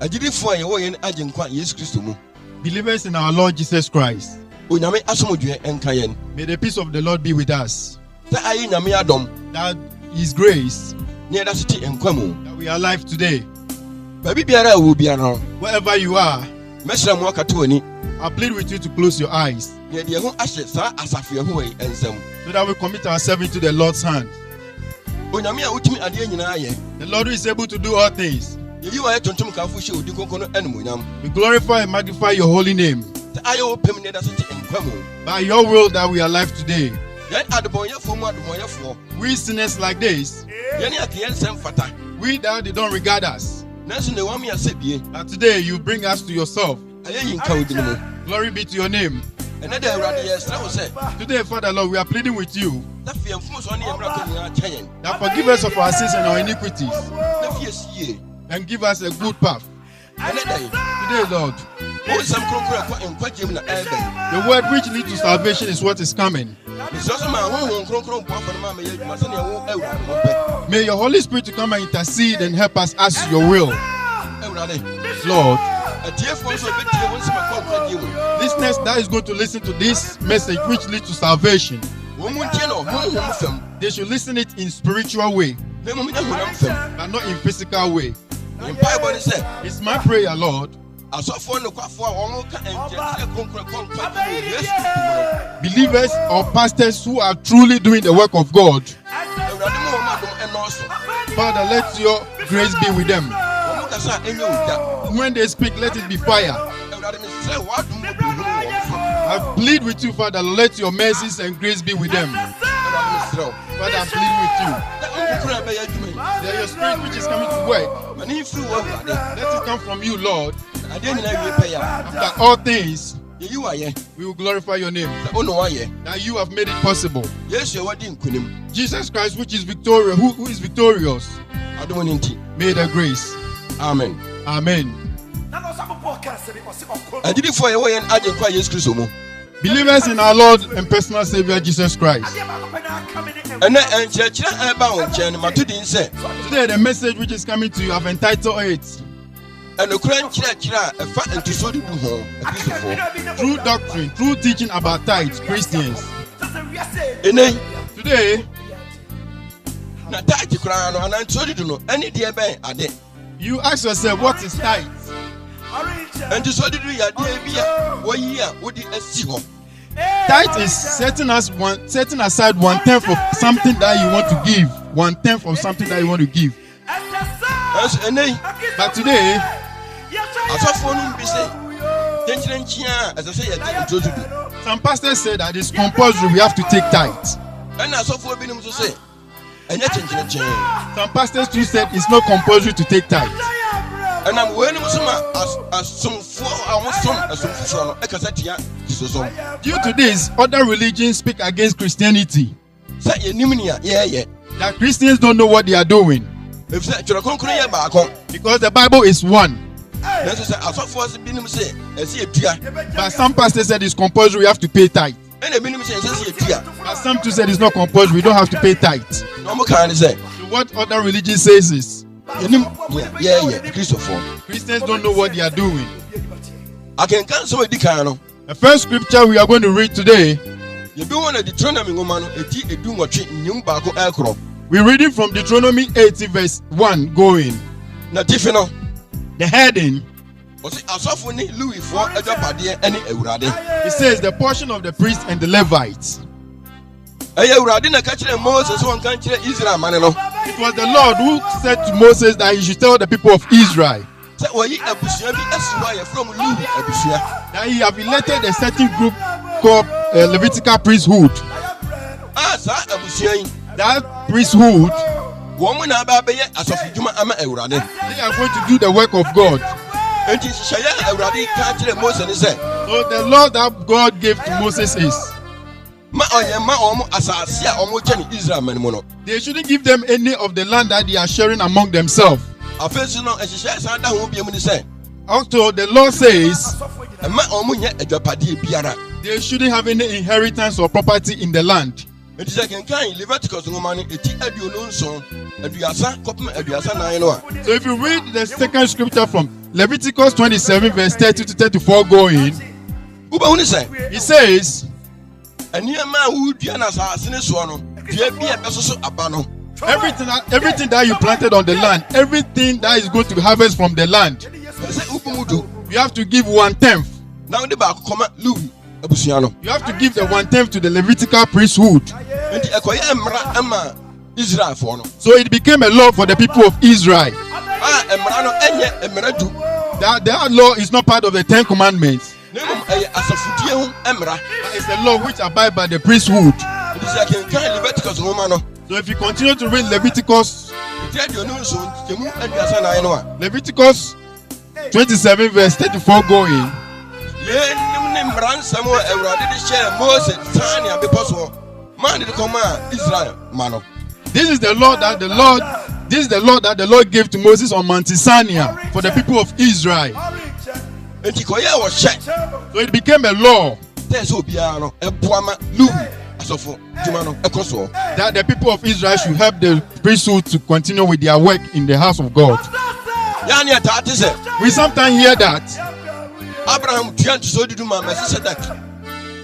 Agidifo ye wo yen agenkwa Yesu Kristo mu. Believers in our Lord Jesus Christ. Onyame asomdwe enka yen. May the peace of the Lord be with us. That ayi nyame adom. That His grace. Ne da siti enkwa mu. That we are alive today. Baby biara wo biara. Wherever you are. Mesra mu akato ani. I plead with you to close your eyes. Ne de ho ahye sa asafo ho yi ensam. So that we commit ourselves into the Lord's hand. Onyame a utimi ade nyina aye. The Lord who is able to do all things. Yeyi wa tontom kafo hye odi konkono enmonyam. We glorify and magnify your holy name. Ayo pem ne da siti enkwa mu. By your will that we are alive today. Yan adobonyefo mu adobonyefo. We sinners like this. Yani akiyen sem fata. We that they don't regard us. Nanso ne wame asebie. But today you bring us to yourself. Ayeyi nka odi mu. Glory be to your name. Ene da Awurade yesra wo se. Today, Father Lord, we are pleading with you Na fie mfumo so ne yemra ko nyina kyen. that forgive us of our sins and our iniquities Na fie sie. and give us a good path. Ene da yi. Today, Lord, Wo sam kronkro akwa enkwajem na ebe. the word which leads to salvation is what is coming. Mesra so ma honhom kronkro bo afa ma me yadwuma se ne wo Awurade mo pe. May your Holy Spirit to come and intercede and help us as your will. Awurade. Lord, Atiefo so betie won sama kwa kwajem. listeners that is going to listen to this message which leads to salvation, Wo mu ntie no honhom fam. they should listen it in spiritual way, Na mu nya honam fam. but not in physical way. Empa body say. It's my prayer, Lord. Asofo no kwafo a won ka enje kronkro kwajem Yesu Kristo. Believers or pastors who are truly doing the work of God, Awurade mo ma dom enoso. Father, let your grace be with them. Wo mu kasa enye oda. When they speak, let it be fire. Awurade me sre wa dom mo bi hu wo so. I plead with you, Father, let your mercies and grace be with them. Awurade me sre. Father, I plead with you Da nkukura be yadwuma yi. that your spirit which is coming to work, Mani firi wo Awurade. let it come from you, Lord. Ade nyina wie pe ya. After all things, Yeyi wa ye. we will glorify your name, Da ono wa ye. that you have made it possible. Yesu e wadi nkunim. Jesus Christ, which is victorious, who is victorious, Adom ni nti. may the grace. Amen. Amen. Agidifo ye wo ye agenkwa Yesu Kristo mu. Believers in our Lord and personal Savior Jesus Christ. Ene enkyerɛkyerɛ eba wo nkyɛn no matodi nse. Today, the message which is coming to you, I've entitled it Enokura nkyerɛkyerɛ a ɛfa ntisodi du ho. Akristofo. True Doctrine, True Teaching About Tithes, Christians. Ene Today, na tithe kura no ana ntisodi du no ene de ben ade. you ask yourself, what is tithe? Ntisodi du ya de bia wo yi a wo di asi ho. Tithe is setting aside 1/10 of something that you want to give. 1/10 of something that you want to give. Eso ene But today, asofo no bi se tenkyerɛ nkyia a ɛsɛ sɛ yɛde ntisodi du. some pastors say that it's compulsory, we have to take tithe. Ɛna asofo bi nim so se ɛnyɛ tenkyerɛ. Some pastors too said it's not compulsory to take tithe. Ɛna wo nim so ma asomfo a wo som asomfo no ɛkasa tia disosom. Due to this, other religions speak against Christianity. Sɛ yɛnim ni a yɛyɛ. That Christians don't know what they are doing. Efisɛ twerɛ kronkron yɛ baako. Because the Bible is one. Nanso sɛ asofo bi nim se ɛsɛ yɛtua. But some pastors said it's compulsory, we have to pay tithe. Ɛna bi nim se ɛsɛ sɛ yɛtua. But some too said it's not compulsory, we don't have to pay tithe. Na ɔmo kan ne sɛ So what other religion says is, yɛnim ni a yɛyɛ Kristofo. Christians don't know what they are doing. Akenkan nsɛm a edi kan no. The first scripture we are going to read today, Yɛbi wɔ na Deuteronomy nwoma no eti edu nwɔtwe nyim baako ɛkorɔ. we're reading from Deuteronomy 80 verse 1 going. Na tifi no The heading, ɔsi asofo ne Lewifoɔ adwapadeɛ ɛne Awurade. it says the portion of the priests and the Levites. Ɛyɛ Awurade na ka kyerɛ Moses sɛ wɔnka nkyerɛ Israel mane no. It was the Lord who said to Moses that he should tell the people of Israel Sɛ wɔyi abusua bi asi hɔ a yɛfrɛ mo Lewi abusua. that he have elected a certain group called Levitical priesthood. Saa abusua yi That priesthood, wɔn mo na aba abɛyɛ asɔfo dwuma ama Awurade. they are going to do the work of God. Enti hyehyɛeɛ a Awurade ka kyerɛ Mose ne sɛ So the law that God gave to Moses is, ma ɔyɛ ma wɔn asase a wɔn kyɛ ne Israel man mu no. they shouldn't give them any of the land that they are sharing among themselves. Afei so no ɛhyehyɛeɛ san da ho biam ne sɛ Also, the law says ma wɔn nyɛ adwapadeɛ biara. they shouldn't have any inheritance or property in the land. Enti sɛ kenkan Leviticus nwoma no eti 27 30 kɔpem 39 no a. So if you read the second scripture from Leviticus 27 verse 30 to 34 going, Wobɛhu ne sɛ it says, nneɛma a wodua no asase ne soɔ no dua bi a ɛbɛsoso aba no everything that you planted on the land, everything that is going to harvest from the land, ɛsɛ sɛ wobɔ mu do you have to give 1/10. na wode baako kɔma Lewi abusua no. You have to give the 1/10 to the Levitical priesthood. Nti ɛkɔyɛ mmara ama Israelfoɔ no. So it became a law for the people of Israel. Mmara no ɛnyɛ mmara du. That law is not part of the 10 commandments. Na mmom ɛyɛ asafodie ho mmara. It's a law which abide by the priesthood. Nti sɛ kenkan Leviticus nwoma no. So if you continue to read Leviticus 27 verse 34 going, yɛnim ne mmara nsɛm a Awurade de hyɛɛ Mose Sinai bepɔ so ma ne de kɔmaa Israel ma no. This is the law that the Lord gave to Moses on Mount Sinai for the people of Israel. Nti kɔyɛ wɔhyɛ. So it became a law Sɛ obiara no ɛboa ma Lewi asɔfo dwuma no ɛkɔ so. that the people of Israel should help the priesthood to continue with their work in the house of God. Yɛane ɛtaa te sɛ We sometimes hear that Abraham tua ntosoɔdudu ma Melchizedek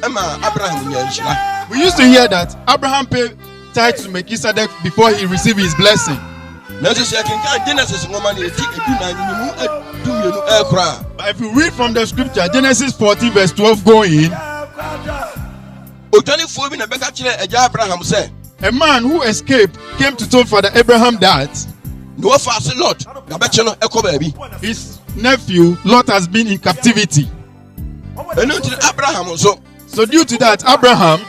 ɛma Abraham nya nhyira. we used to hear that Abraham paid tithe to Melchizedek before he received his blessing. Nanso sɛ kenkan Genesis nwoma no ɛti edunan ne mu edumienu ɛkora. But if you read from the scripture, Genesis 14 verse 12 going, Odwanifoɔ bi na bɛka kyerɛ agya Abraham sɛ a man who escaped came to tell Father Abraham that na wɔfa ase Lot na bɛkyɛ no ɛkɔ baabi. his nephew Lot has been in captivity. Ɛno nti Abraham nso So due to that, Abraham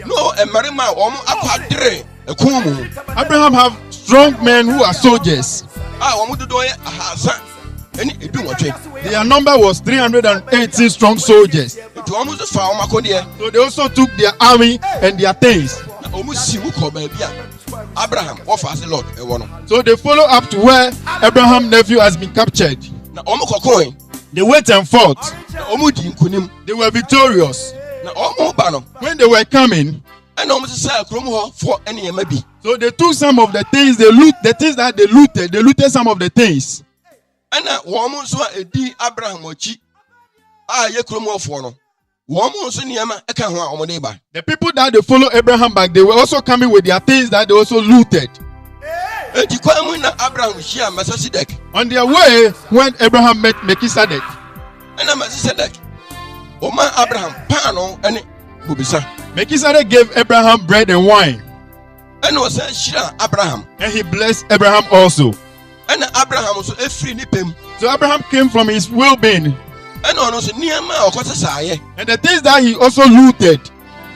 no mmarima a wɔn akwadere ɛko mu Abraham have strong men who are soldiers. a wɔn dodoɔ yɛ 318. Their number was 318 strong soldiers. Nti wɔn nso fa wɔn akɔdeɛ So they also took their army and their things. na wɔn si mu kɔ baabi a Abraham wɔfa ase Lot ɛwɔ no. So they follow up to where Abraham's nephew has been captured. Na wɔn kɔkɔɔ They went and fought. na wɔn di nkunim They were victorious. na wɔn ba no When they were coming, ɛna wɔn sisa kurom hɔ fɔ nneɛma bi. so they took some of the things they loot, the things that they looted some of the things. Ɛna wɔn nso a edi Abraham akyi a yɛ kurom hɔfoɔ no wɔn nso nneɛma ɛka ho a wɔn de ba. The people that they follow Abraham back, they were also coming with their things that they also looted. Eti kwan mu na Abraham hyia Melchizedek. On their way, when Abraham met Melchizedek, Ɛna Melchizedek ɔma Abraham paano ɛne bobisa. Melchizedek gave Abraham bread and wine, Ɛna ɔsan hyira Abraham. and he blessed Abraham also. Ɛna Abraham nso efiri ne pɛm. So Abraham came from his well-being, Ɛna ɔno nso nneɛma a ɔkɔsesaeɛ and the things that he also looted,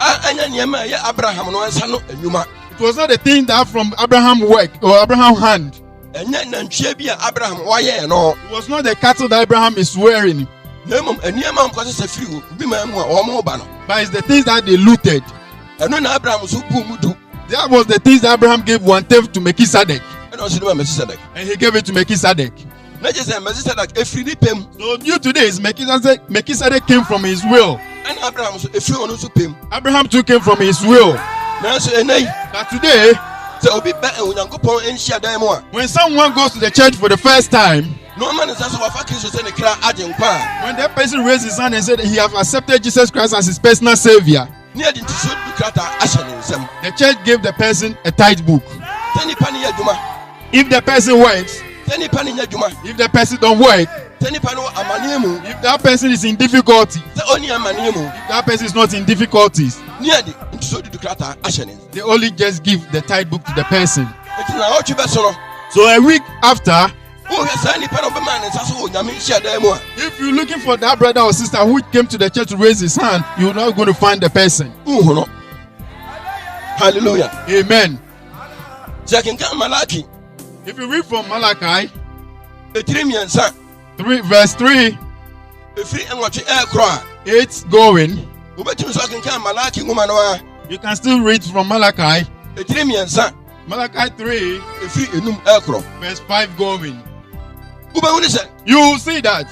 a ɛnyɛ nneɛma a ɛyɛ Abraham no nsa no anwuma. it was not the thing that from Abraham work or Abraham hand. Ɛnyɛ nantwie bi a Abraham wayɛɛ no. It was not the cattle that Abraham is wearing, Na mmom nneɛma a ɔkɔsesa firi obi man mu a wɔn ba no. but it's the things that they looted. Ɛno na Abraham nso bu mu du. That was the things that Abraham gave 1/10 to Melchizedek, Ɛna ɔsi ne ma Melchizedek. and he gave it to Melchizedek. Na kyerɛ sɛ Melchizedek efiri ne pɛm. So due to this, Melchizedek came from his will. Ɛna Abraham nso efiri ɔno nso pɛm. Abraham too came from his will. Nanso ɛnɛ yi But today, sɛ obi bɛ Onyankopɔn nhyia dan mu a when someone goes to the church for the first time, na ɔma ne nsa so wafa Kristo sɛ ne kra agye nkwa a when that person raised his hand and said he have accepted Jesus Christ as his personal savior, ne yɛde ntosuo du krataa ahyɛ ne nsam. the church gave the person a tithe book. Sɛ nipa ne yɛ adwuma, If the person works, sɛ nipa ne nyɛ adwuma, if the person don't work, sɛ nipa no wɔ amanneɛ mu, if that person is in difficulty, sɛ ɔne amanneɛ mu, if that person is not in difficulties, ne yɛde ntosuo du krataa ahyɛ ne nsam. they only just give the tithe book to the person. Nti na ɔtwe bɛ so no, So a week after, wohwɛ saa nipa no ɔbɛma ne nsa so wɔ Nyame nhyia dan mu a if you're looking for that brother or sister who came to the church to raise his hand, you're not going to find the person. wohu no. Hallelujah. Amen. Sɛ kenkan Malaki If you read from Malachi etiri mmiɛnsa 3 verse 3, efiri nwɔtwe ɛɛkorɔ a 8 going, wobɛtumi so akenkan Malaki nwoma no a you can still read from Malachi. etiri mmiɛnsa Malachi 3 efiri enum ɛɛkorɔ. verse 5 going. Wobɛhu ne sɛ You will see that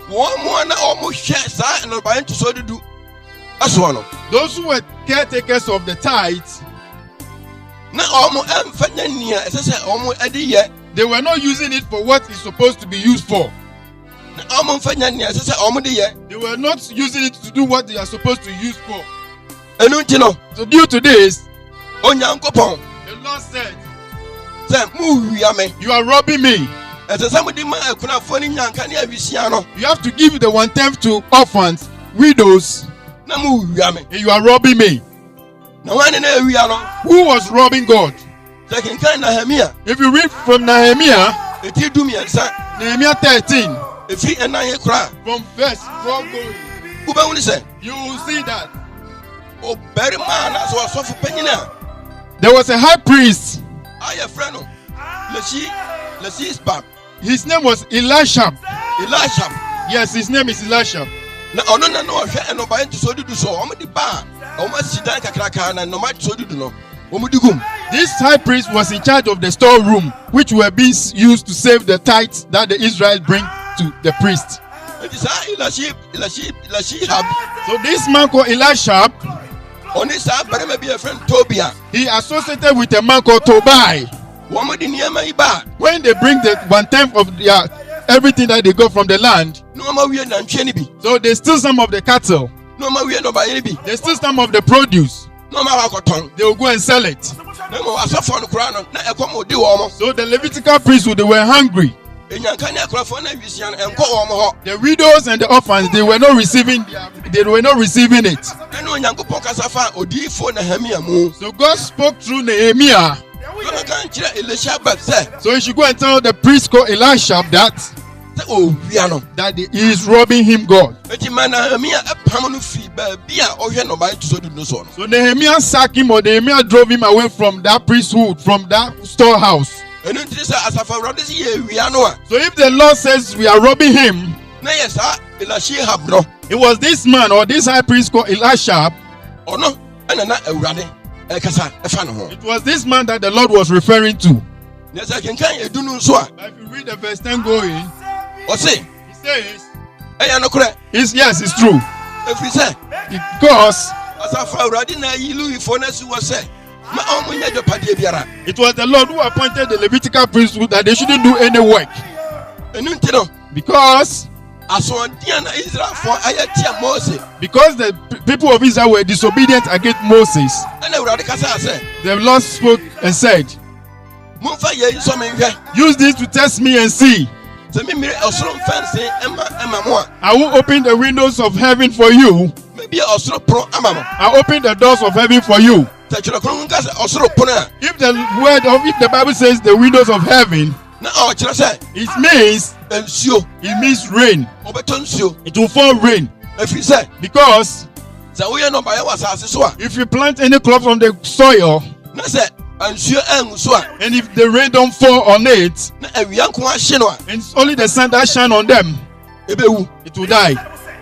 wɔn mu a na wɔn hwɛ saa nnɔbaeɛ ntosuo dudu ɛsoɔ no those who were caretakers of the tithes, na wɔn ɛmfa nyɛ nea ɛsɛ sɛ wɔn ɛde yɛ They were not using it for what it's supposed to be used for. Na ɔmo mfa nya nea ɛsɛ sɛ ɔmo de yɛ. They were not using it to do what they are supposed to use for. Ɛnu nti no, So due to this, Onyankopɔn the Lord said, sɛ muwia me. you are robbing me. Ɛsɛ sɛ mode ma akunafoɔ ne nyanka ne awisia no You have to give the 1/10 to orphans, widows, na muwia me. and you are robbing me. Na wɔn na awia no, Who was robbing God? sɛ kenkan Nehemia If you read from Nehemiah, eti dumiɛnsa Nehemiah 13, efiri ɛnan yɛ koraa, from verse 4 going, wobɛhu ne sɛ you will see that ɔbarima a na sɛ ɔsɔfo panyin a there was a high priest. yɛfrɛ no Lesisbab, His name was Elisha. Elishab. Yes, his name is Elisha. Na ɔno na ɔhwɛ ɛnɔbaeɛ ntosoɔdudu so ɔmo de ba a ɔmo asi dan kakraka na nnɔma ntosoɔdudu no ɔmo de gum. This high priest was in charge of the storeroom, which were being used to save the tithes that the Israelites bring to the priest. Eti saa Elishab So this man called Elisha, ɔne saa barima bi yɛfrɛ no Tobia, he associated with a man called Tobai. wɔmo de nneɛma yi ba When they bring the 1/10 of their everything that they got from the land, na ɔma wie nantwie no bi, so they steal some of the cattle, na ɔma wie nnɔbaeɛ no bi, they steal some of the produce, na ɔma wɔ akɔtɔn. they will go and sell it. Na mmom asɔfoɔ no koraa no na ɛkɔm odi wɔn. So the Levitical priests, they were hungry. Enyanka ne akorafoɔ na awisia no ɛnkɔ wɔn hɔ. The widows and the orphans, they were not receiving it. Ɛne Onyankopɔn kasa fa odiyifoɔ Nehemia mu. So God spoke through Nehemiah. Ɔno ka nkyerɛ Elishab sɛ So he should go and tell the priest called Elisha that sɛ owia no. he is robbing him God. Eti ma Nehemia ɛpam no firi baabi a ɔhwɛ nnɔbaeɛ ntosoɔdudu no so no. So Nehemiah sacked him, or Nehemiah drove him away from that priesthood, from that storehouse. Ɛno nti sɛ Asafo Awurade sɛ yɛawia no a, So if the Lord says we are robbing him, na yɛ saa Elishab no, it was this man or this high priest called Elisha. ɔno ɛna na Awurade ɛkasa ɛfa ne ho. It was this man that the Lord was referring to. Na sɛ kenkan edu no nso a, But if you read the verse 10 going, ɔse he says, ɛyɛ nokorɛ yes, it's true. ɛfiri sɛ Because Asafo Awurade na ayi Lewifoɔ no asi wɔ sɛ ma ɔmo nyɛ dwɔpadeɛ biara. it was the Lord who appointed the Levitical priesthood that they shouldn't do any work. Ɛno nti no, Because asoɔden na Israelfoɔ ayɛ tia Mose, the people of Israel were disobedient against Moses, ɛna Awurade kasa sɛ the Lord spoke and said, momfa yɛn nsɔ me nhwɛ use this to test me and see. sɛ memmire ɔsoro mfɛnse ɛma mo a I will open the windows of heaven for you. mebie ɔsoro pono ama mo. I open the doors of heaven for you. Sɛ Twerɛ Kronkron ka sɛ ɔsoro pono a, If the Bible says the windows of heaven, na ɔkyerɛ sɛ it means rain. ɔbɛtɔ nsuo. It will fall rain. Ɛfiri sɛ Because sɛ woyɛ nnɔbaeɛ wɔ asase so a, if you plant any crop from the soil, na sɛ nsuo angu so a, and if the rain don't fall on it, na awia nko ahye no a, and it's only the sun that shine on them, ɛbɛwu. it will die.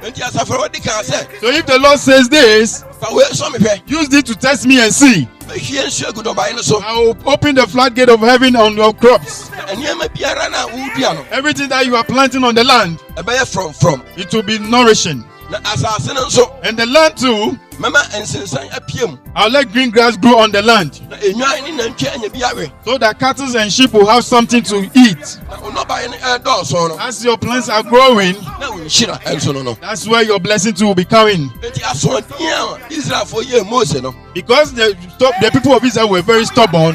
Enti Asafo Awurade kaa sɛ, So if the Lord says this, fa wei sɔ me hwɛ, use this to test me and see. mehwie nsuo agu nnɔbaeɛ no so. I will open the floodgate of heaven on your crops. Na nneɛma biara na wodua no, Everything that you are planting on the land, ɛbɛyɛ from. it will be nourishing. Na asase no nso, And the land too, mɛma nsensan apie mu. I'll let green grass grow on the land, Na enwan ne nantwie anya bi awe. so that cattle and sheep will have something to eat. Na wo nnɔbaeɛ no ɛdɔɔso no, As your plants are growing, na wo nhyira ɛnso no. that's where your blessing too will be coming. Enti asoɔden a Israelfoɔ yɛɛ Mose no, Because the people of Israel were very stubborn,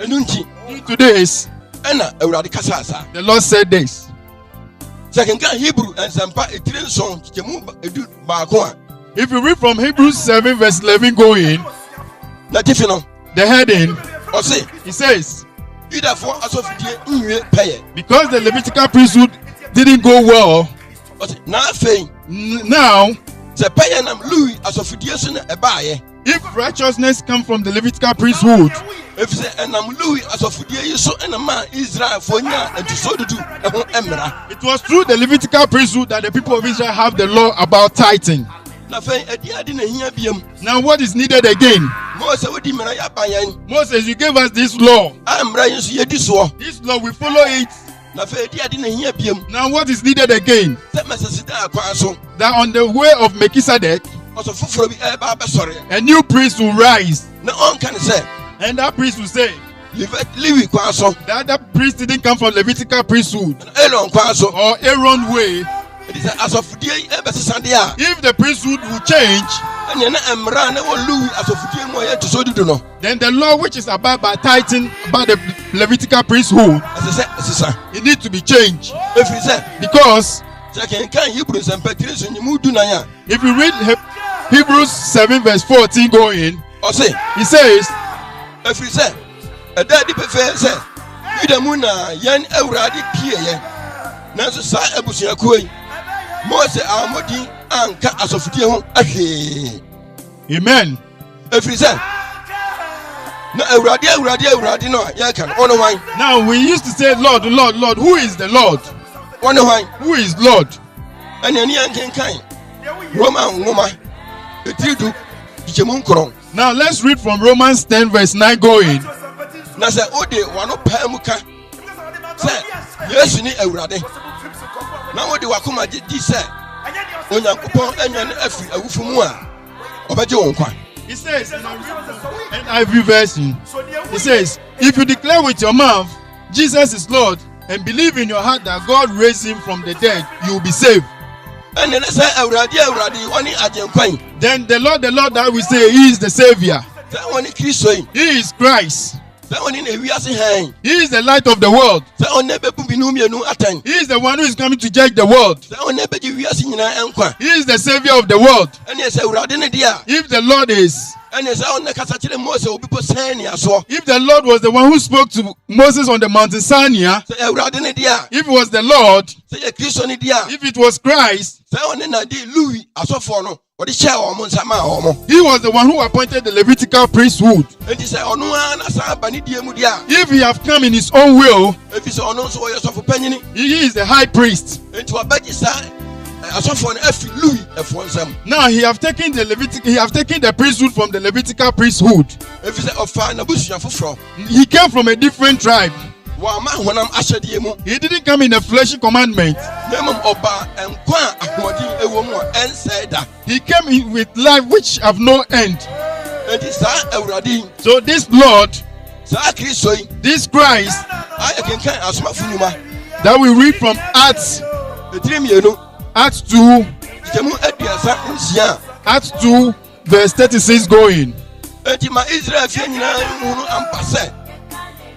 ɛno nti due to this, ɛna Awurade kasaa saa. the Lord said this. Sɛ kenkan Hebrew nsɛmpa etiri nson kyɛmu edu baako a, If you read from Hebrews 7 verse 11 going, na tifi no, the heading, ɔse it says, Yudafoɔ asɔfodie nwie pɛyɛ. because the Levitical priesthood didn't go well, Ɔse na afei now sɛ pɛyɛ nam Lewi asɔfodie so na ɛbaayɛ. if righteousness comes from the Levitical priesthood, Ɛfiri sɛ ɛnam Lewi asɔfodie yi so ɛna maa Israelfoɔ nya ntosoɔdudu ɛho mmara. it was through the Levitical priesthood that the people of Israel have the law about tithing. Na afei ɛde ade na hia biam. Now what is needed again? Mose wodi mmara yɛ aba yɛn, Moses, you gave us this law. a mmara yi nso yɛdi soɔ. This law, we follow it. Na afei ɛde ade na hia biam. Now what is needed again? Sɛ Mɛsɛsida akwan so, That on the way of Melchizedek, ɔsɔ foforɔ bi ɛreba abɛsɔre. a new priest will rise. Na ɔnka ne sɛ, And that priest will say, Levi kwan so. The other priest didn't come from Levitical priesthood Aaron kwan so. or Aaron way. It is asofudie ebesesande a. If the priesthood will change, Anya na emra na wo Louis asofudie mo ye to so dudu no. then the law which is about by tithing about the Levitical priesthood, Sisa. it needs to be changed. Efiri se. Because Second kan Hebrews and Petrus nyimu du na ya. if you read Hebrews 7 verse 14 going, O say, he says, efiri se. Eda di pefe se. Ida mu na yen Awurade pie ye. Nanso sa abusuakuo yi. Mose amodi anka asofudie ho ahwe. amen. Efiri se. Na Awurade no ya kan ono wan. Now we used to say, Lord, Lord, Lord. Who is the Lord? Ono wan. Who is Lord? Ani ani ankenkan. Roma ngoma. Etiridu. Dichemu nkron. Now let's read from Romans 10 verse 9 going. Na se ode wano pa mu ka. Se Yesu ni Awurade. Na ode wakoma di se. Onyankopon anya na afi awufu mu a. Obeje won kwa. He says in NIV version, he says, if you declare with your mouth Jesus is Lord and believe in your heart that God raised him from the dead, you will be saved. And then say Awurade woni ajenkwan. Then the Lord that we say, he is the Savior. Say woni Kristo yi. He is Christ. Say woni na wiase han. He is the light of the world. Say woni bebu binu mienu atan. He is the one who is coming to judge the world. Say woni beji wiase nyina enkwa. He is the Savior of the world. And say Awurade ne dia. If the Lord is, And say woni kasa kire Mose obi po san ni aso. if the Lord was the one who spoke to Moses on the mountain Sinai, Say Awurade ne dia. if it was the Lord, Say ye Kristo ne dia. if it was Christ, Say woni na di Louis asofo no. Odi share omo nsama omo. he was the one who appointed the Levitical priesthood. Enti say ono an asa ba ni die mu dia. If he have come in his own will, Efi say ono so ye sofo panyini. he is the high priest. Enti wabaji sa asofo no afi Louis efo nsam. Now he have taken the priesthood from the Levitical priesthood. Efi say ofa na busua foforo. He came from a different tribe. Wa ma honam ahyede mu. He didn't come in a fleshy commandment. Na mom oba enkwa ahodi ewo mu ense da. He came in with life which have no end. Enti sa Awurade So this Lord, sa Kristo yi this Christ aye kenkan asomafo nyuma. that we read from Acts Etiri mienu. 2, Jemu aduasa nsia. Acts 2 verse 36 going. Enti ma Israel fie nyina hunu ampase.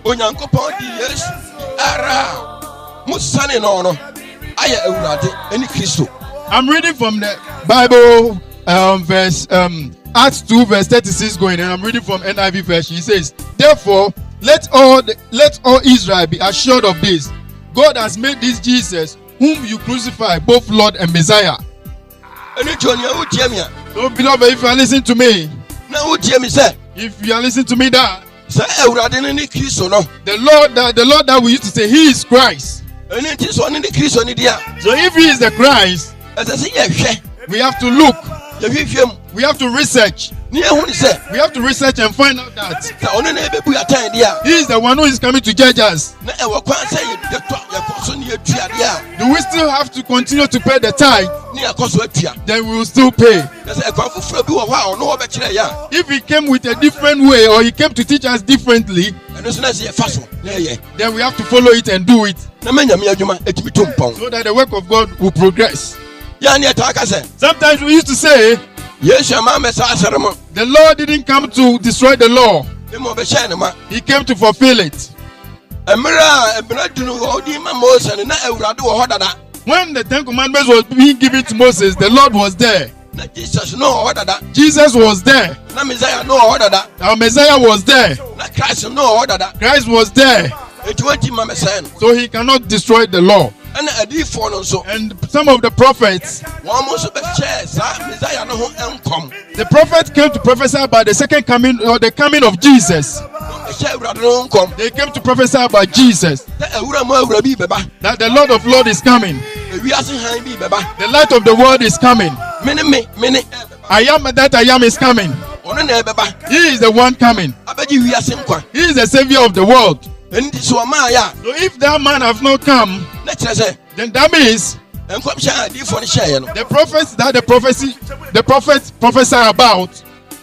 Onyankopɔn di Yesu ara musane no no aye Awurade eni Kristo. I'm reading from the Bible verse Acts 2 verse 36 going, and I'm reading from NIV version. He says, therefore let all Israel be assured of this: God has made this Jesus whom you crucify both Lord and Messiah. Eni jonia utie me a. So beloved, if you are listening to me, Na utie me say if you are listening to me, that sa Awurade ne Kristo no. the Lord that we used to say, he is Christ. Eni ti so ne Kristo ni dia. So if he is the Christ, Ese se ye hwe. we have to look, Ye hwehwem. we have to research, Ni ehun ni say we have to research and find out that sa ono na ebebu atan dia. he is the one who is coming to judge us. Na ewo kwan say ye koso ni atua dia. Do we still have to continue to pay the tithe? Ni akoso atua. Then we will still pay. Na say ekwan foforo bi wo ho a ono wo be kire ya. If he came with a different way, or he came to teach us differently, Eno so na say ye fa so. Na ye. then we have to follow it and do it, Na manya me adwuma etimi tompon. so that the work of God will progress. Ya ni eta ka say Sometimes we used to say, Yesu ama me sa asere mo. the Lord didn't come to destroy the law, Ni mo be share ne ma. he came to fulfill it. Emra dunu wo di ma Moses na Awurade wo ho dada. When the 10 Commandments was being given to Moses, the Lord was there. Na Jesus no ho dada. Jesus was there. Na Messiah no ho dada. Our Messiah was there. Na Christ no ho dada. Christ was there. Eti wanti ma Messiah no. So he cannot destroy the law. Ana adifo no so. And some of the prophets, Wo mo so be share sa Messiah no ho enkom. the prophet came to prophesy about the second coming, or the coming of Jesus. Be share Awurade no enkom. They came to prophesy about Jesus, Na awura mo awura bi beba. that the Lord of Lords is coming. Ewi ase han bi beba. The light of the world is coming. Me I am that I am is coming. ono na ebeba. He is the one coming. Abeji wi ase nkwa. He is the Savior of the world. Enti so ma ya. So if that man have not come, Na kire say then that means enkom sha adifo no share no. the prophets that the prophets prophesy about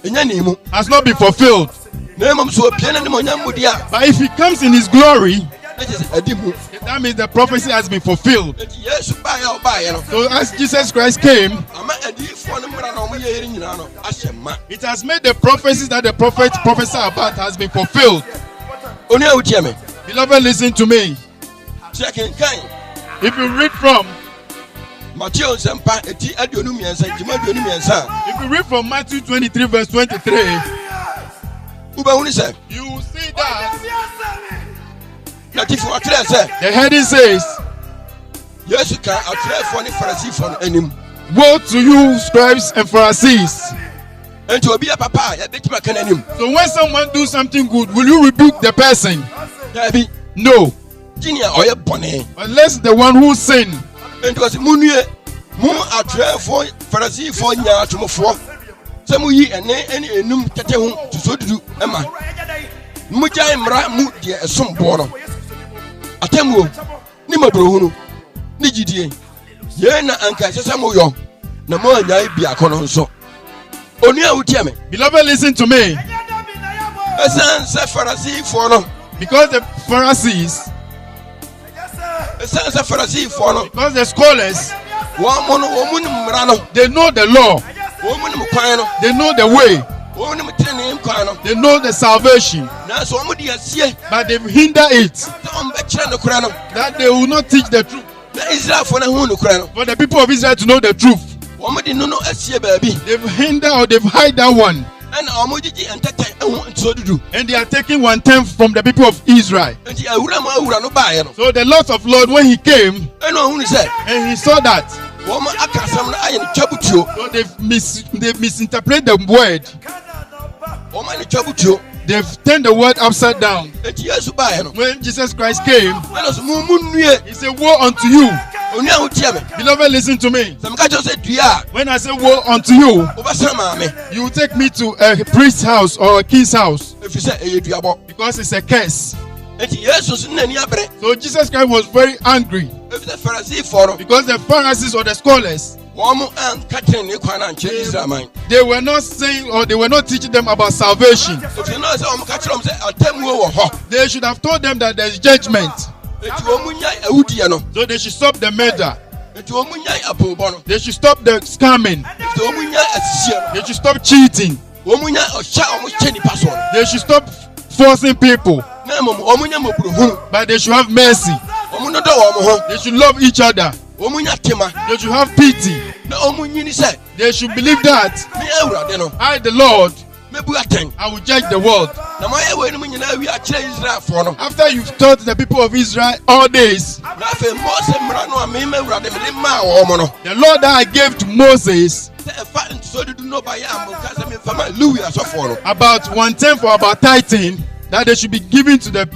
Enya ni mu. has not been fulfilled. na mmom so opie na nimonyam mu dia But if he comes in his glory, na kyerɛ sɛ adi mu that means the prophecy has been fulfilled. enti yesu baeɛ a ɔbaeɛ no So as Jesus Christ came, ama adiyifoɔ no mmara na ɔmo yɛ yɛre nyinaa no ahyɛ ma it has made the prophecies that the prophet prophesied about has been fulfilled. onua a wotie me Beloved, listen to me. kyerɛ kenkan If you read from, mateo nsɛmpa eti aduonu mmiɛnsa gyima aduonu mmiɛnsa a if you read from Matthew 23 verse 23, wobɛhunu sɛ you will see that natifo atwerɛ sɛ the heading says, yesu ka atwerɛfoɔ ne farisifoɔ no anim "Woe to you, scribes and Pharisees." enti obi yɛ papa a yɛbɛtumi aka n'anim So when someone do something good, will you rebuke the person? daabi No, gye nea ɔyɛ bɔne unless the one who sinned. enti ɔsɛ monnue mo atwerɛfoɔ farisifoɔ nyaatwomfoɔ sɛ moyi ɛne ne enum tɛtɛ ho tusodudu ma mogyae mmara mu deɛ ɛsom boɔ no atemmuo ne mmɔborɔhunu ne gyidie yei na anka ɛsɛ sɛ moyɔ na moannyae biako no nso onua a wotie me Beloved, listen to me. ɛsiane sɛ farisifoɔ no Because the Pharisees, ɛsiane sɛ farisifoɔ no because the scholars, wɔn mo nim mmara no they know the law, wɔn mo nim kwan no they know the way, wɔn nim tenenee kwan no they know the salvation, nanso wɔn de asie but they hinder it, sɛ wɔn bɛkyerɛ nokorɛ no that they will not teach the truth. na israelfoɔ no hu nokorɛ no For the people of Israel to know the truth, wɔn de no asie baabi they've hindered or they've hide that one, ɛna wɔn gyegye ntɛtɛ ho ntodudu and they are taking 1/10 from the people of Israel. nti awura mu awura no baeɛ no So the Lord of Lord, when he came ɛna ɔhunu sɛ and he saw that, wɔn aka asɛm no ayɛ no twabutuo so they've misinterpreted the word, wɔn ayɛ no twabutuo they've turned the word upside down. nti yesu baeɛ no When Jesus Christ came, ɛna so mu nnue he said, "Woe unto you." onua a wotie me Beloved, listen to me. sɛ meka kyerɛ sɛ dua When I say woe unto you, a wobɛsena maame you will take me to a priest's house or a king's house, ɛfiri sɛ ɛyɛ duabɔ because it's a curse. nti yesu nso n'ani abere So Jesus Christ was very angry ɛfiri sɛ farisifoɔ no because the Pharisees or the scholars, wɔn mo anka tenenee kwan no ankyerɛ israel man they were not saying or they were not teaching them about salvation. ɛfiri no sɛ wɔn ka kyerɛ wɔn sɛ atemmuo wɔ hɔ They should have told them that there's judgment. nti wɔn mo nyae awudie no So they should stop the murder. nti wɔn mo nyae apobɔ no They should stop the scamming. nti wɔn mo nyae asisie no They should stop cheating. wɔn mo nyae ɔhyɛ a wɔn hyɛ nipa so no They should stop forcing people. na mmom wɔn mo nya mmɔborɔhunu But they should have mercy. wɔn mo nodɔ wɔn mo ho They should love each other. wɔn mo nya tema They should have pity. na wɔn mo nyini sɛ They should believe that me awurade no I, the Lord, mebu atɛn I will judge the world. na mo ayɛ wɔn anim nyinaa wi akyerɛ israelfoɔ no After you've taught the people of Israel all this, na afei mose mmara no a mema awurade mede maa wɔn mo no the Lord that I gave to Moses sɛ ɛfa ntosodudu no ɔbayɛ a moka sɛ memfa ma lewi asɔfoɔ no about 1/10 for about tithing, that they should be given to the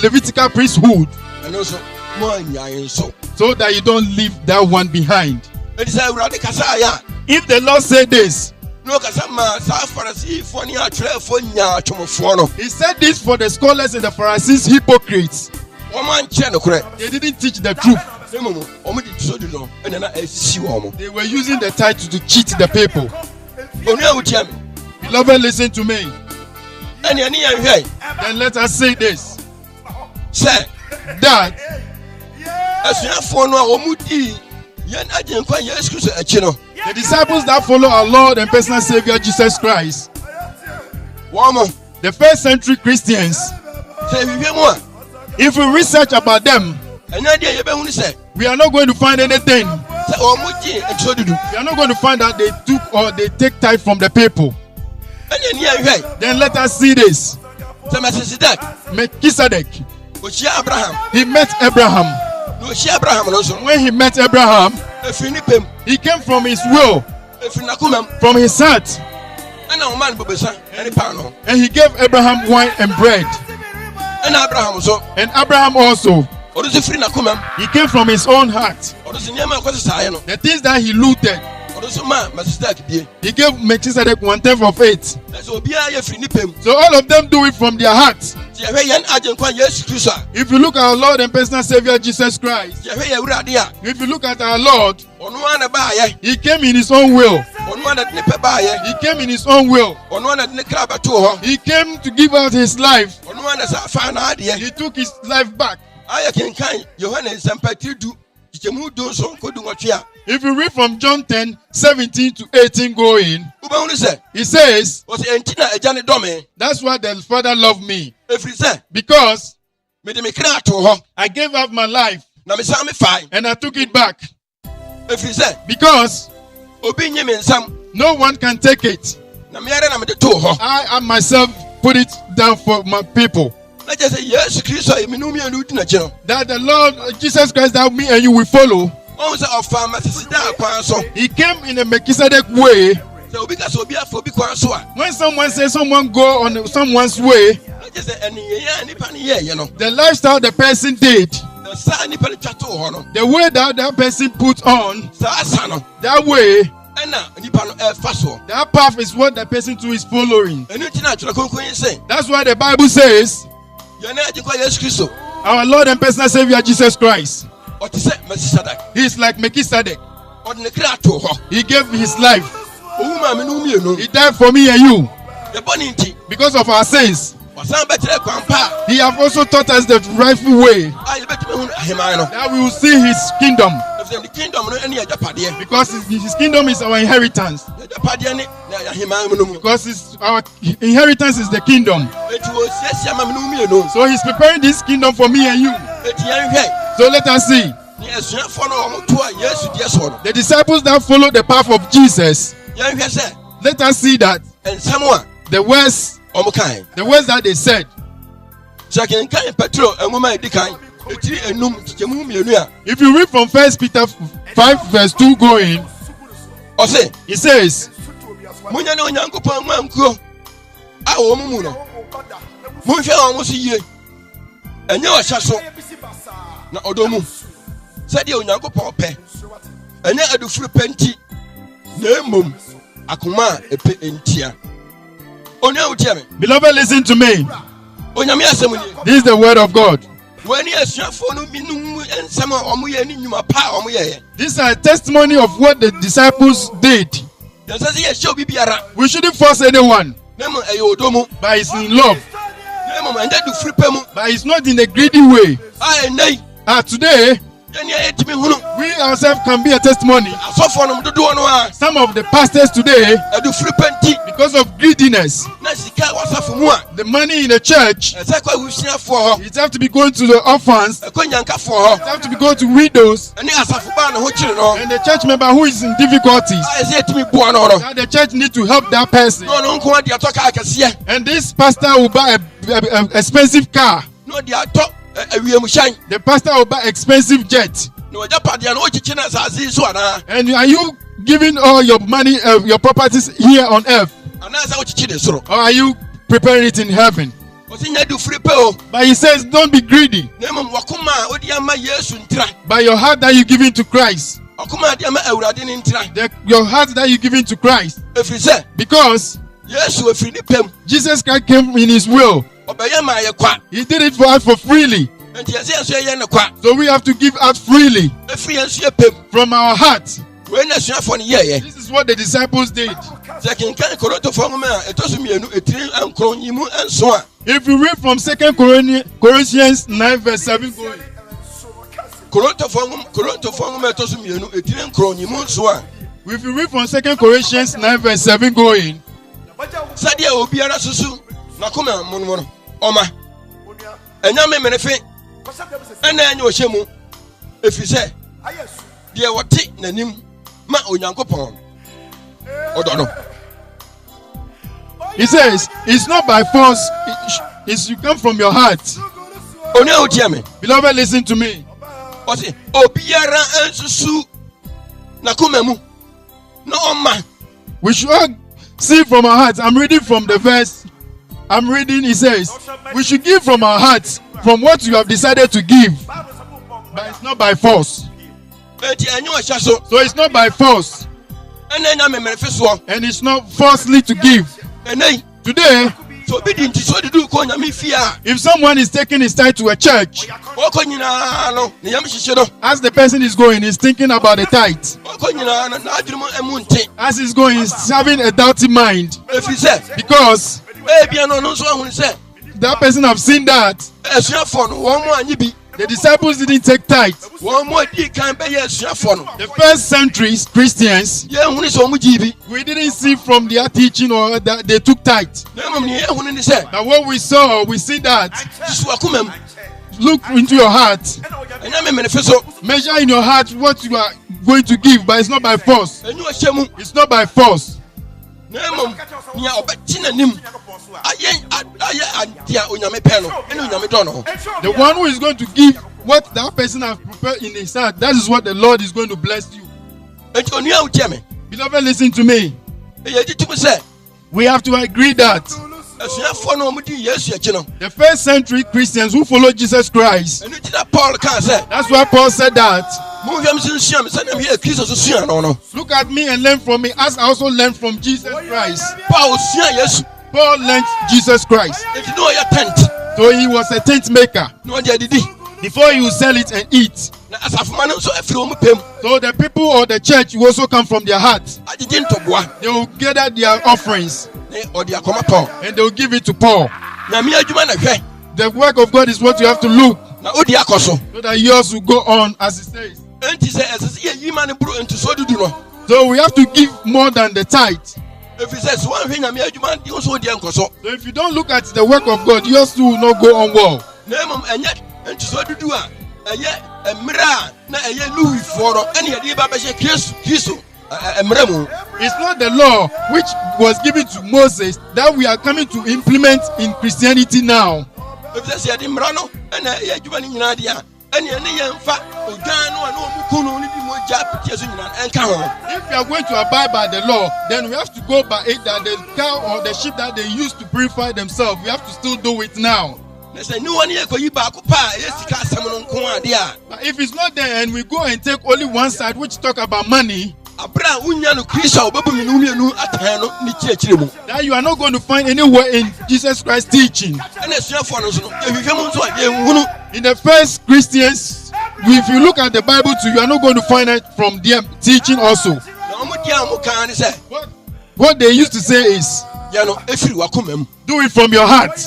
Levitical priesthood, ɛno nso mo anyae nso so that you don't leave that one behind. ɛti sɛ awurade kasaeɛ a If the Lord said this, na ɔkasa maa saa farisifoɔ ne atwerɛfoɔ nyaatwomfoɔ no he said this for the scholars and the Pharisees, hypocrites. wɔn ankyerɛ nokorɛ They didn't teach the truth. na mmom wɔn de ntosodudu no ɛna na asisi wɔn mo They were using the title to cheat the people. onua a wotia me Beloved, listen to me. ɛne ɛne yɛn hwɛ Then let us say this, sɛ that asuafoɔ no a wɔn dii yɛn agyenkwa yesu kristo akyi no the disciples that follow our Lord and personal Savior Jesus Christ, wɔn mo the first century Christians, sɛ ehwehwɛ mu a if we research about them, ɛnyɛ deɛ yɛbɛhunu sɛ we are not going to find anything. sɛ wɔn mo gye ntosodudu We are not going to find that they took or they take tithe from the people. ɛne ɛne yɛn hwɛ Then let us see this. sɛ mɛsisidak Melchizedek, ohyia abraham he met Abraham. na ohyia abraham no nso When he met Abraham, efiri ne pɛm he came from his will, efiri n'akomam from his heart, ɛna wɔn maa no bobesa ɛne paano and he gave Abraham wine and bread. ɛna abraham nso And Abraham also, ɔno nso firi n'akomam he came from his own heart. ɔno nso nneɛma a ɛkɔsesaeɛ no The things that he looted, ɔno nso maa mɛsisidak bie he gave Melchizedek 1/10 of it. na sɛ obiara yɛ firi ne pɛm So all of them do it from their heart. sɛ yɛhwɛ yɛn agyenkwa yesu kristo a If you look at our Lord and personal Savior Jesus Christ, yɛhwɛ yɛn awurade a if you look at our Lord, ɔno ara na baayɛ he came in his own will. ɔno ɔno ana de ne pɛ baayɛ. He came in his own will. ɔno ana de ne kra bɛtoo hɔ. He came to give out his life. ɔno ana sɛ afa n'adeɛ. He took his life back. ayɛ kenkan yohane nsɛmpatiri du kyɛmu du nso nkɔdu nwɔtwe a. If you read from John 10:17 to 18 going, wobɛhu ne sɛ. he says, ɔsɛ ɛnti na agya ne dɔ me. that's why the Father loved me. ɛfiri sɛ Because mede me kra atoo hɔ. I gave up my life na mesan me fae. and I took it back. ɛfiri sɛ Because obi nye me nsam. no one can take it. na me ara na mede too hɔ. I myself put it down for my people. na kyerɛ sɛ yesu kristo a yɛmenu mmienu di n'akyi no. That the Lord Jesus Christ that me and you will follow. ɔhu sɛ ɔfaa masisi daa kwan so. He came in a Melchizedek way. sɛ obi ka sɛ obi afa obi kwan so a. When someone says someone go on someone's way, na kyerɛ sɛ ɛneyɛyɛ a nnipa no yɛɛyɛ no. the lifestyle the person did, na saa nnipa no twa too hɔ no. the way that that person put on, saa asa no. that way, ɛna nnipa no ɛfa soɔ. that path is what the person too is following. ɛno nti na atwerɛ kronkron yi sɛ. That's why the Bible says, yɛne agyenkwa yesu kristo. our Lord and personal Savior Jesus Christ, ɔte sɛ masisadak. he is like Melchizedek. ɔde ne kra atoo hɔ. He gave his life. owu maa me no mmienu. He died for me and you yɛbɔ ne nti. because of our sins. wasan bɛkyerɛ kwan pa He have also taught us the rightful way a yɛbɛtumi hu aheman no. that we will see his kingdom, ɛfisɛ ne kingdom no ɛne agyapadeɛ. because his kingdom is our inheritance. agyapadeɛ ne na aheman mu no mu. Because our inheritance is the kingdom. eti osiesie ma me no mmienu. So he's preparing this kingdom for me and you. eti yɛnhwɛ. So let us see. ne asuafoɔ no wɔn to a yesu deɛ soɔ no. The disciples that follow the path of Jesus, yɛnhwɛ sɛ let us see that nsɛm a the words that they said. sɛ kenkan petro nwoma a ɛdi kan etiri enum kyɛmu mmienu a. If you read from 1 Peter 5:2 going, ɔse it says, munya ne onyankopɔn nguankuo a wɔn mu no monhwɛ wɔn so yie ɛnyɛ ɔhyɛ so na ɔdɔ mu sɛdeɛ onyankopɔn pɛ ɛnyɛ adufuru pɛ nti na mmom akoma a ɛpɛ ntia. onua wotia me. beloved, listen to me. onyame asɛm nie. This is the word of God. wɔne asuafoɔ no minum nsɛm a wɔn yɛ ne nnwuma pa a wɔn yɛyɛ. This is a testimony of what the disciples did. yɛnsɛ sɛ yɛhyɛ obi biara. We shouldn't force anyone, na mmom ɛyɛ ɔdɔ mu. but it's in love. na mmom ɛnyɛ adufuru pɛ mu. But it's not in a greedy way. a ɛnnɛ yi Today, yɛne yɛtumi hunu. we ourselves can be a testimony. asɔfoɔ nom dodoɔ no a Some of the pastors today, adufuru pɛ nti because of greediness, na sika a wɔasafo mu a the money in the church, ɛsɛ kɔ awusuafoɔ hɔ it have to be going to the orphans, it ɛkɔ nyankafoɔ hɔ have to be going to widows, ɛne asafo baa ne ho kyere no and the church member who is in difficulties. a ɛsɛ yɛtumi boa no no. That the church need to help that person. na ɔno nko ade atɔ kaa kɛseɛ And this pastor will buy a expensive car. na ɔde atɔ awiemuhyɛn The pastor will buy expensive jet. na wɔgya padeɛ no wɔkyekye no asase yi so anaa And are you giving all your money, your properties here on earth? anaasɛ wɔkyekye ne soro. Or are you preparing it in heaven? ɔsɛ nyɛ adufuru pɛ o But he says, don't be greedy. na mmom wakoma a wode ama yesu ntira. By your heart that you give into Christ. ɔkoma a de ama awurade ne ntira. Your heart that you give into Christ. ɛfiri sɛ Because yesu afiri ne pɛm Jesus Christ came in his will. ɔbɛyɛ ma yɛ kwa He did it for us for freely. nti yɛsɛ yɛn so yɛyɛ ne kwa So we have to give out freely ɛfiri yɛn so yɛ pɛm. from our heart. wei na asuafoɔ no yɛɛyɛ. This is what the disciples did. sɛ kenkan korintofoɔ nwoma a ɛtɔ so mmienu etiri nkron yi mu nson a. If you read from 2 Corinthians 9:7 going, korintofoɔ nwoma a ɛtɔ so mmienu etiri nkron yi mu nson a. if you read from 2 Corinthians 9:7 going, sɛdeɛ obiara susu n'akoma mu no ɔma ɛnya memene fe ɛna ɛnyɛ ɔhyɛ mu ɛfiri sɛ deɛ wɔte n'anim ma onyankopɔn ɔdɔ no. he says, it's not by force, it should come from your heart. onua a wotia me. Beloved, listen to me. ɔse obiara nsusu n'akoma mu na ɔma. We should all see from our hearts. I'm reading from the verse. I'm reading, it says, we should give from our hearts, from what you have decided to give. But it's not by force. ɛnti ɛnyɛ ɔhyɛ so So it's not by force. ɛna ɛnya memene fe soɔ. And it's not falsely to give. ɛnɛ yi Today, sɛ So be the so the do ko nyame fia. If someone is taking his tithe to a church, Oko nyina no, ne yam hihye no. as the person is going, he's thinking about the tithe. Oko nyina no, na adwuma emu nte. As he's going, he's having a doubting mind. Efi se, Because bia no no so ahun se. that person have seen that Asuafo no, won mo anyi bi. the disciples didn't take tithe. Won mo di kan be ye asuafo no. The first century Christians, Ye hunu so mo ji bi. we didn't see from their teaching or that they took tithe. Na mum ne ye hunu ni se. But what we saw, we see that. Jisu akoma mu. Look into your heart. Enya me menefe so. Measure in your heart what you are going to give, but it's not by force. Enyu ohye mu. It's not by force. Na mum nia obeti nanim. Aye antia onyame pe no. Ene onyame do no. The one who is going to give what that person has prepared in his heart, that is what the Lord is going to bless you. Enti onua utie me. Beloved, listen to me. Eye jitu se. We have to agree that Asuafo no mo di Yesu achi no. the first century Christians who followed Jesus Christ, Enu ti da Paul kan se. that's why Paul said that. Mo hwam sin sua me se na me ye Kristo so sua no no. Look at me and learn from me, as I also learned from Jesus Christ. Paul sua Yesu. Paul learned Jesus Christ. Enti no ya tent. So he was a tent maker. No dia didi. Before you sell it and eat. Na asafoma no so afiri o mu pem. So the people or the church will also come from their heart. Agege ntoboa. They will gather their offerings Ne odi akoma Paul. and they will give it to Paul. Na me adwuma na hwɛ. The work of God is what you have to look, Na odi akoso. so that yours will go on as it says. Enti se esese ye yima ne bro enti so dudu no. So we have to give more than the tithe. Efi se so wan hwɛ nyame adwuma di so odi enkoso. So if you don't look at the work of God, yours too will not go on well. Na emom enye enti so dudu a eye emra na eye Louis foro ene ye di ba be hye Kristo emra mu. It's not the law which was given to Moses that we are coming to implement in Christianity now. Efi se ye di mra no ene ye adwuma ni nyina dia ene ye mfa ogan no na omu kunu ni bi mo ja pete so nyina enka ho. If you are going to abide by the law, then we have to go by it that the cow or the sheep that they used to purify themselves, we have to still do it now. Na se ni woni ye koyi ba ko pa ye sika asem no nko ade a. But if it's not there and we go and take only one side which talk about money, Abra unya no Kristo obebu mi no mienu atan no ni kirekire mu. that you are not going to find anywhere in Jesus Christ's teaching. Ene suafo no so no ehwehwem nso a ye nhunu. In the first Christians, if you look at the Bible too, you are not going to find it from their teaching also. Na omo dia mo kan ni se What they used to say is, ye no efiri wakoma mu. do it from your heart.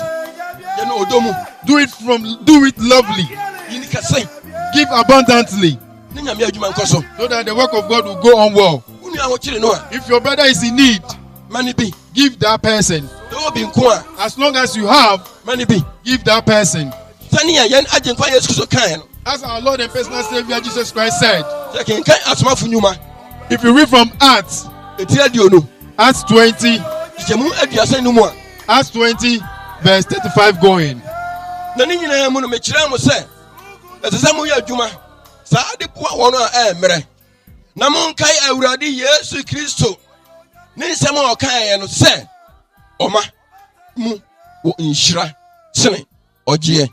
Ye no odomu. Do it lovely. Yini kase. Give abundantly, Ni nyame adwuma nkoso. so that the work of God will go on well. Unu aho kire no a. If your brother is in need, Mani bi. give that person. De obi nko a. As long as you have, Mani bi. give that person. Tani a yen agenkwa Yesu Kristo kan no. As our Lord and personal Savior Jesus Christ said, Se ken kan asomafo nyuma. if you read from Acts, Eti adio no. Acts 20, Jemu aduasa no mu a. Acts 20, verse 35 going. Na ni nyina mu no me kire mo se. Esese mo ye adwuma. Sa ade boa wono a emre. Na mo nkai Awurade Yesu Kristo. Ne nsem a okan ye no se. Oma mu wo inshira sene ogie.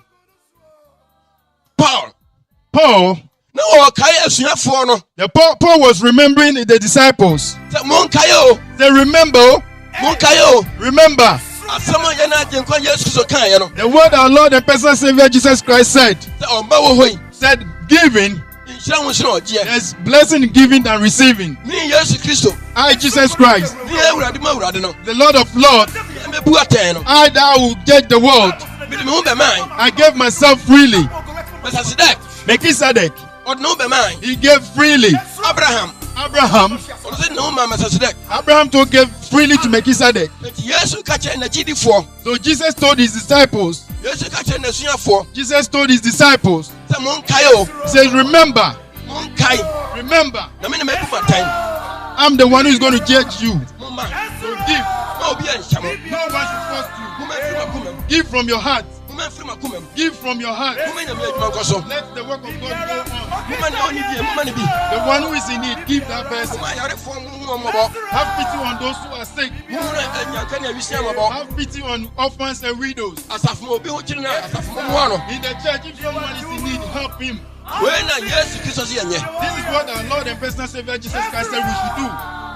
Paul, Na o kai asuafo no. Paul was remembering the disciples. Se mo nkai o. They remember, Mo nkai o. remember Asemo ye na agenkwa Yesu Kristo kan ye no. the word our Lord and personal Savior Jesus Christ said. Se omba wo hoi. Said, giving, Inshira wo sene ogie. there's blessing in giving than receiving. Ni Yesu Kristo. I, Jesus Christ, Ni Awurade ma Awurade no. the Lord of Lords, Me bu atan no. I that will judge the world. Me de me ho be man. I gave myself freely. Mesasedek. Melchizedek, Od no be man. he gave freely. Abraham. Abraham Ose no ma Mesasedek. too gave freely to Melchizedek. Eti Yesu ka kire na gidifo. So Jesus told his disciples, Yesu ka kire na suafo. Jesus told his disciples, Se mo nkai o. he says, remember, Mo nkai. remember, Na me na me bu atan. I'm the one who is going to judge you. Mo ma. So give. Ma obi enhyam. No one should force you. Mo ma firi makoma mu. Give from your heart. Mo ma firi makoma mu. Give from your heart. Mo ma nyame adwuma nkoso. Let the work of God go on. Mo ma ne oni bi, mo ma ne bi. The one who is in need, give that person. Mo ma yare fo mo hu omobo. Have pity on those who are sick. Mo hu na anyanka na wisi amobo. Have pity on orphans and widows. Asafo mo obi ho kire na asafo mo ho ano. In the church, if someone is in need, help him. We na Yesu Kristo se yenye. This is what our Lord and personal Savior Jesus Christ said we should do.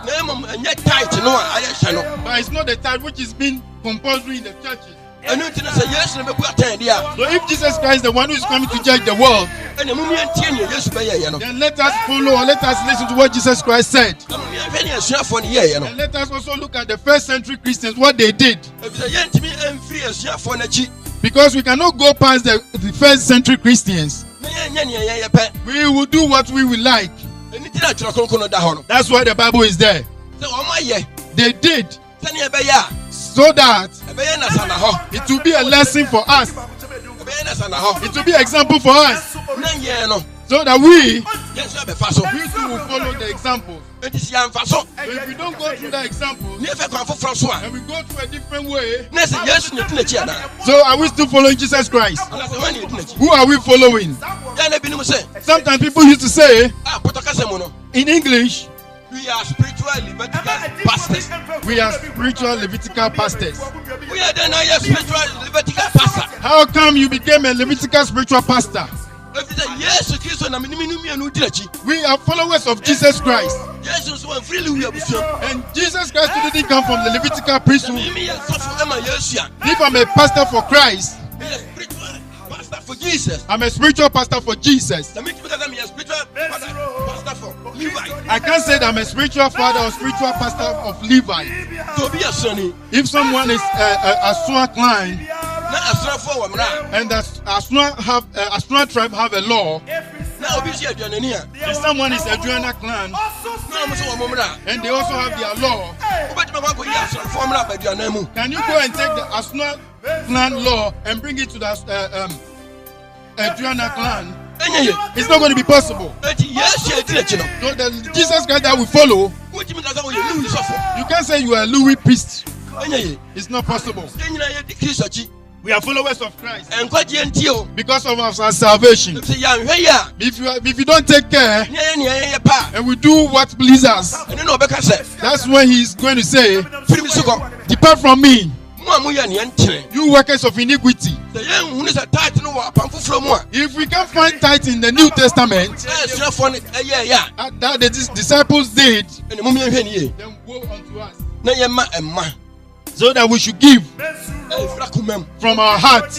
na mmom ɛnyɛ tithe no a ayɛ hyɛ no. But it's not the tithe which is being compulsory in the churches. ɛno nti no sɛ yesu no bɛbu atɛn deɛ a So if Jesus Christ is the one who is coming to judge the world, ɛna mom yɛntie nea yesu bɛyɛeɛ no. then let us follow or let us listen to what Jesus Christ said. na mom yɛhwɛ ne asuafoɔ no yɛeɛ no. And let us also look at the first century Christians, what they did. ɛfisɛ yɛntumi ɛmfiri asuafoɔ no akyi Because we cannot go past the first century Christians. na yɛnyɛ nea yɛyɛ pɛ. We will do what we will like. ɛno nti na atwerɛ kronkron no da hɔ no. That's why the Bible is there. sɛ wɔn ayɛ They did sɛnea ɛbɛyɛ a so that ɛbɛyɛ nasana hɔ. it will be a lesson for us. ɛbɛyɛ nasana hɔ. It will be an example for us. na yɛn no So that we yɛn nso abɛfa so. too will follow the example. enti sɛ yɛamfa so So if we don't go through that example ne yɛfɛ kwan foforɔ so a and we go through a different way, na sɛ yesu na ɛdi n'akyi anaa. so are we still following Jesus Christ? anaasɛ wɔn na ɛdi n'akyi. Who are we following? yɛn na binom sɛ Sometimes people used to say a pɔtɔkasa mu no in English, we are spiritual Levitical pastors. we are spiritual Levitical pastors. we are then a spiritual Levitical pastor. How come you became a Levitical spiritual pastor? ɛfisɛ yesu kristo na menim no mmienu di n'akyi. We are followers of Jesus Christ. yesu nso wɔmfiri lewi abusua. And Jesus Christ didn't come from the Levitical priesthood. mimi yɛ sɔfo ɛma yesu a If I'm a pastor for Christ, meyɛ spiritual pastor for jesus. I'm a spiritual pastor for Jesus. na metumi ka sɛ meyɛ spiritual pastor for levi. I can't say that I'm a spiritual father or spiritual pastor of Levi. sɛ obi yɛ sɔni If someone is a Asua clan na asrafoɔ wɔ mmara and the Asua tribe have a law, na obi nso yɛ aduanani a and someone is a Juana clan na ɔmo nso wɔ mo mmara and they also have their law, wobɛtumi kɔ akɔyi asrafoɔ mmara aba aduanan mu. can you go and take the Asua clan law and bring it to the Juana clan? ɛnyɛ ye. It's not going to be possible. enti yesu yɛ di n'akyi no So the Jesus Christ that we follow, wotumi ka sɛ woyɛ lewi sɔfo. you can't say you are a Louis priest. ɛnyɛ ye. It's not possible. yɛn nyinaa yɛdi kristo akyi. We are followers of Christ ɛnkwagyeɛ ntie o. because of our salvation. ɛfisɛ yɛanhwɛ yi a If you don't take care ne yɛyɛ nea yɛyɛ pa and we do what pleases us, a ɛno na ɔbɛka sɛ that's when he's going to say, firi mi so kɔ depart from me, mo a moyɛ neɛ nkyene. you workers of iniquity. sɛ yɛnhunu sɛ tait no wɔ apam foforɔ mu a If we can't find tithe in the New Testament asuafoɔ no ɛyɛɛyɛ a that the disciples did, ɛne mom yɛnhwɛ ne yie then woe unto us. na yɛma ɛma So that we should give ɛfira koma mu. from our heart.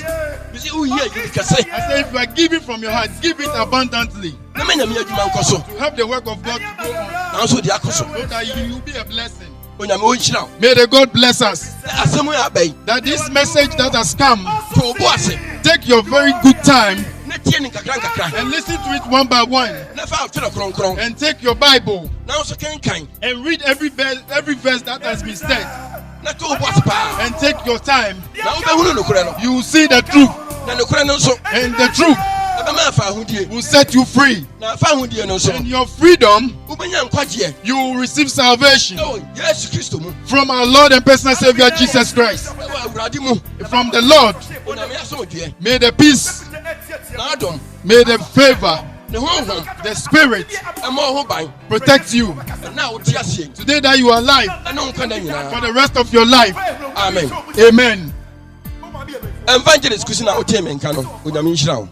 bisi woyɛ yiri kɛsɛ I say, if you are giving from your heart, give it abundantly na ma nyame adwuma nkɔ so to help the work of God to go on, nanso de akɔ so. so that you will be a blessing. onyame ɔnhyira wo. May the God bless us. sɛ asɛm yɛ aba yi That this message that has come, to wo bo ase take your very good time na tie ne nkakra nkakra and listen to it one by one, na fa atwerɛ kronkron and take your Bible nanso kenkan and read every verse that has been said, na to wo bo ase paa and take your time. na wobɛhunu nokorɛ no You will see the truth, na nokorɛ no nso and the truth ɛbɛma afa ahodie will set you free. na afa ahodie no nso And your freedom, wobɛnya nkwagyeɛ you will receive salvation ɛwɔ yesu kristo mu from our Lord and personal Savior Jesus Christ. ɛwɔ awurade mu From the Lord, onyame asomdwoɛ may the peace, na adom may the favor, ne honhom the Spirit ɛma wo ho ban protect you. ɛna a wote aseɛ Today that you are alive, ɛne wo nkwa da for nyinaa. the rest of your life. amen. Amen. evangelist kusi na wotie me nka no onyame nhyira wo.